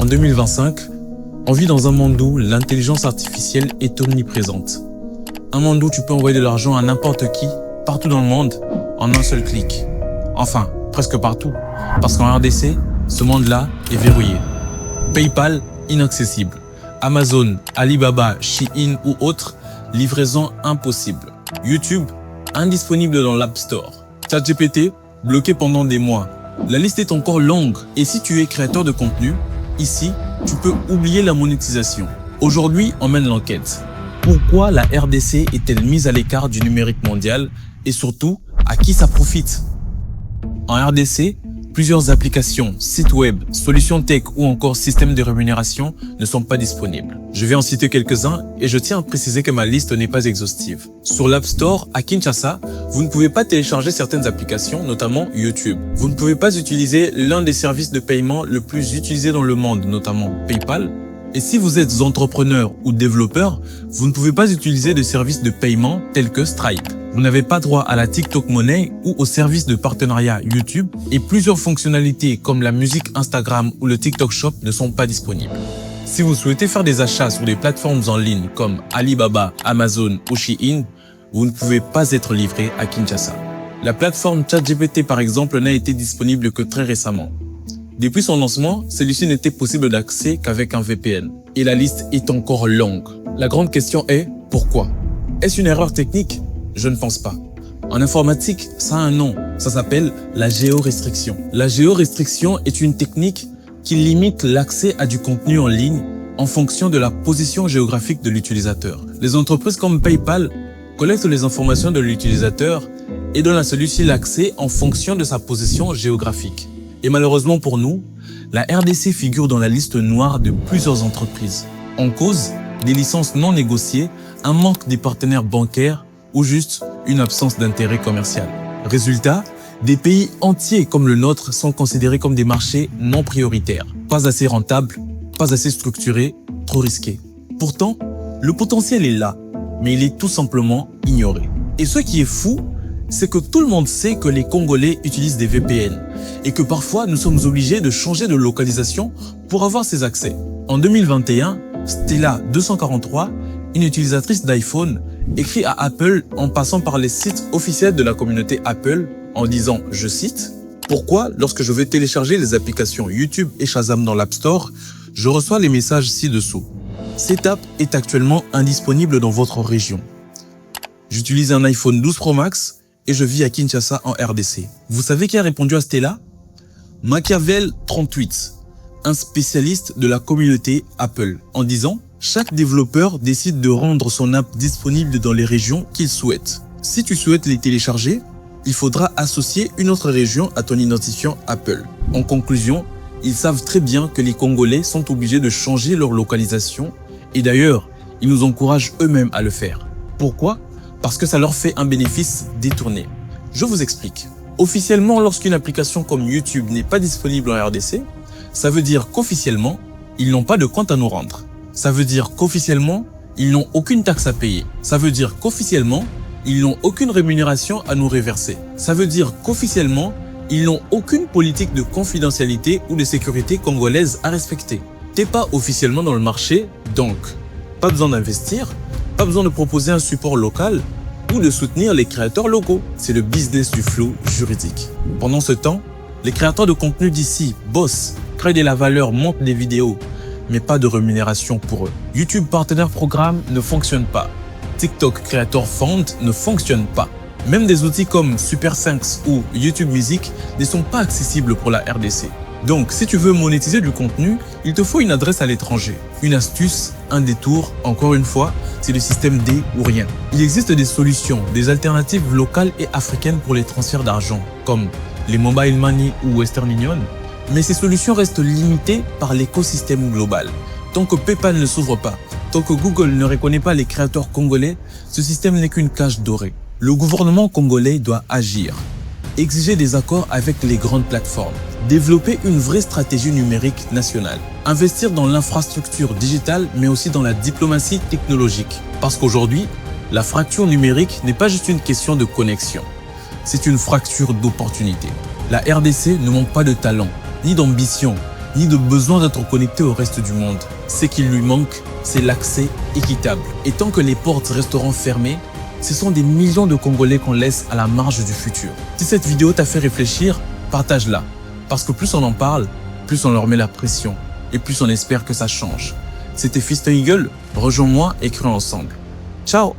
En 2025, on vit dans un monde où l'intelligence artificielle est omniprésente. Un monde où tu peux envoyer de l'argent à n'importe qui, partout dans le monde, en un seul clic. Enfin, presque partout. Parce qu'en RDC, ce monde-là est verrouillé. PayPal, inaccessible. Amazon, Alibaba, Shein ou autres, livraison impossible. YouTube, indisponible dans l'App Store. ChatGPT, bloqué pendant des mois. La liste est encore longue. Et si tu es créateur de contenu, ici, tu peux oublier la monétisation. Aujourd'hui, on mène l'enquête. Pourquoi la RDC est-elle mise à l'écart du numérique mondial et surtout, à qui ça profite? En RDC, plusieurs applications, sites web, solutions tech ou encore systèmes de rémunération ne sont pas disponibles. Je vais en citer quelques-uns et je tiens à préciser que ma liste n'est pas exhaustive. Sur l'App Store, à Kinshasa, vous ne pouvez pas télécharger certaines applications, notamment YouTube. Vous ne pouvez pas utiliser l'un des services de paiement le plus utilisé dans le monde, notamment PayPal. Et si vous êtes entrepreneur ou développeur, vous ne pouvez pas utiliser de services de paiement tels que Stripe. Vous n'avez pas droit à la TikTok Money ou au service de partenariat YouTube et plusieurs fonctionnalités comme la musique Instagram ou le TikTok Shop ne sont pas disponibles. Si vous souhaitez faire des achats sur des plateformes en ligne comme Alibaba, Amazon ou Shein, vous ne pouvez pas être livré à Kinshasa. La plateforme ChatGPT par exemple n'a été disponible que très récemment. Depuis son lancement, celui-ci n'était possible d'accès qu'avec un VPN. Et la liste est encore longue. La grande question est, pourquoi? Est-ce une erreur technique? Je ne pense pas. En informatique, ça a un nom. Ça s'appelle la géorestriction. La géorestriction est une technique qui limite l'accès à du contenu en ligne en fonction de la position géographique de l'utilisateur. Les entreprises comme PayPal collectent les informations de l'utilisateur et donnent à celui-ci l'accès en fonction de sa position géographique. Et malheureusement pour nous, la RDC figure dans la liste noire de plusieurs entreprises. En cause, des licences non négociées, un manque des partenaires bancaires ou juste une absence d'intérêt commercial. Résultat, des pays entiers comme le nôtre sont considérés comme des marchés non prioritaires. Pas assez rentables, pas assez structurés, trop risqués. Pourtant, le potentiel est là, mais il est tout simplement ignoré. Et ce qui est fou, c'est que tout le monde sait que les Congolais utilisent des VPN et que parfois nous sommes obligés de changer de localisation pour avoir ces accès. En 2021, Stella 243, une utilisatrice d'iPhone, écrit à Apple en passant par les sites officiels de la communauté Apple en disant, je cite, « Pourquoi, lorsque je veux télécharger les applications YouTube et Shazam dans l'App Store, je reçois les messages ci-dessous. Cette app est actuellement indisponible dans votre région. J'utilise un iPhone 12 Pro Max et je vis à Kinshasa en RDC. » Vous savez qui a répondu à Stella? Machiavel 38, un spécialiste de la communauté Apple, en disant « Chaque développeur décide de rendre son app disponible dans les régions qu'il souhaite. Si tu souhaites les télécharger, il faudra associer une autre région à ton identifiant Apple. » En conclusion, ils savent très bien que les Congolais sont obligés de changer leur localisation et d'ailleurs, ils nous encouragent eux-mêmes à le faire. Pourquoi? Parce que ça leur fait un bénéfice détourné. Je vous explique. Officiellement, lorsqu'une application comme YouTube n'est pas disponible en RDC, ça veut dire qu'officiellement, ils n'ont pas de compte à nous rendre. Ça veut dire qu'officiellement, ils n'ont aucune taxe à payer. Ça veut dire qu'officiellement, ils n'ont aucune rémunération à nous reverser. Ça veut dire qu'officiellement, ils n'ont aucune politique de confidentialité ou de sécurité congolaise à respecter. T'es pas officiellement dans le marché, donc pas besoin d'investir, pas besoin de proposer un support local ou de soutenir les créateurs locaux. C'est le business du flou juridique. Pendant ce temps, les créateurs de contenu d'ici bossent, créent de la valeur, montent des vidéos, mais pas de rémunération pour eux. YouTube Partner Programme ne fonctionne pas. TikTok Creator Fund ne fonctionne pas. Même des outils comme Super Thanks ou YouTube Music ne sont pas accessibles pour la RDC. Donc, si tu veux monétiser du contenu, il te faut une adresse à l'étranger. Une astuce, un détour, encore une fois, c'est le système D ou rien. Il existe des solutions, des alternatives locales et africaines pour les transferts d'argent, comme les Mobile Money ou Western Union, mais ces solutions restent limitées par l'écosystème global. Tant que PayPal ne s'ouvre pas, tant que Google ne reconnaît pas les créateurs congolais, ce système n'est qu'une cage dorée. Le gouvernement congolais doit agir, exiger des accords avec les grandes plateformes, développer une vraie stratégie numérique nationale, investir dans l'infrastructure digitale mais aussi dans la diplomatie technologique. Parce qu'aujourd'hui, la fracture numérique n'est pas juste une question de connexion, c'est une fracture d'opportunité. La RDC ne manque pas de talent, ni d'ambition, ni de besoin d'être connecté au reste du monde. Ce qui lui manque, c'est l'accès équitable. Et tant que les portes resteront fermées, ce sont des millions de Congolais qu'on laisse à la marge du futur. Si cette vidéo t'a fait réfléchir, partage-la. Parce que plus on en parle, plus on leur met la pression. Et plus on espère que ça change. C'était Fiston Eagle, rejoins-moi et créons ensemble. Ciao!